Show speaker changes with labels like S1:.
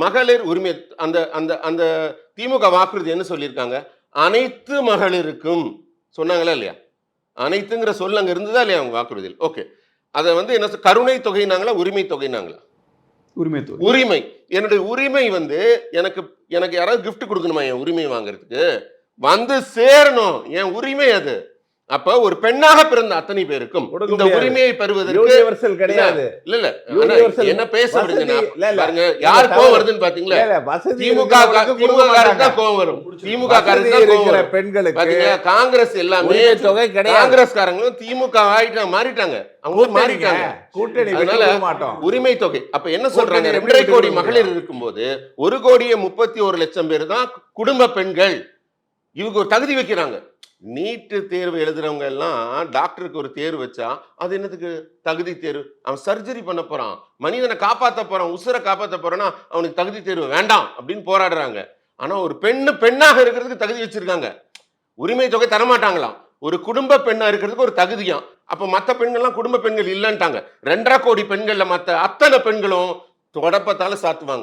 S1: மகளிர் உரிமை அந்த அந்த அந்த திமுக வாக்குறுதி என்ன சொல்லியிருக்காங்க? அனைத்து மகளிருக்கும் சொன்னாங்களா இல்லையா? அனைத்துங்கிற சொல் அங்க இருந்ததா இல்லையா அவங்க வாக்குறுதியில்? ஓகே. அத வந்து என்ன கருணை தொகைனாங்களா? உரிமை தொகைனாங்களா?
S2: உரிமை தொகை.
S1: உரிமை. என்னுடைய உரிமை வந்து எனக்கு எனக்கு யாராவது கிஃப்ட் கொடுக்கணுமா என் உரிமை வாங்குறதுக்கு? வந்து சேரணும். என் உரிமை அது. அப்ப ஒரு பெண்ணாக பிறந்த அத்தனை பேருக்கும் இந்த உரிமையை பெறுவதற்கு
S2: யூனிவர்சல் கிடையாது.
S1: இல்ல என்ன பேச விடுங்க. பாருங்க யார் கோவம் வருதுன்னு பாத்தீங்களா? திமுக காரருக்கு கோவம் வரும். திமுக காரருக்கு
S2: பெண்களுக்கு
S1: பாத்தீங்களா? காங்கிரஸ் எல்லாமே
S2: தொகை கிடையாது.
S1: காங்கிரஸ்காரங்களும் திமுக மாறிட்டாங்க. அவங்க மாறிட்டாங்க.
S2: கூட்டணி
S1: அதனால உரிமை தொகை. அப்ப என்ன சொல்றாங்க? 2.5 கோடி மகளிர் இருக்கும்போது 1,31,00,000 பேர் தான் குடும்ப பெண்கள். இவங்க ஒரு தகுதி வைக்கிறாங்க. நீட்டு தேர்வு எழுதுறவங்க எல்லாம் டாக்டருக்கு ஒரு தேர்வு வச்சா அது என்னத்துக்கு தகுதி தேர்வு? அவன் சர்ஜரி பண்ண போறான், மனிதனை காப்பாற்ற போறான், உசுரை காப்பாற்ற போறான்னா அவனுக்கு தகுதி தேர்வு வேண்டாம் அப்படின்னு போராடுறாங்க. ஆனா ஒரு பெண்ணாக இருக்கிறதுக்கு தகுதி வச்சிருக்காங்க. உரிமை தொகை தரமாட்டாங்களாம். ஒரு குடும்ப பெண்ணா இருக்கிறதுக்கு ஒரு தகுதியாம். அப்ப மத்த பெண்கள்லாம் குடும்ப பெண்கள் இல்லைன்ட்டாங்க. 2.5 கோடி பெண்கள்ல மத்த அத்தனை பெண்களும் தொடப்பத்தால சாத்துவாங்க.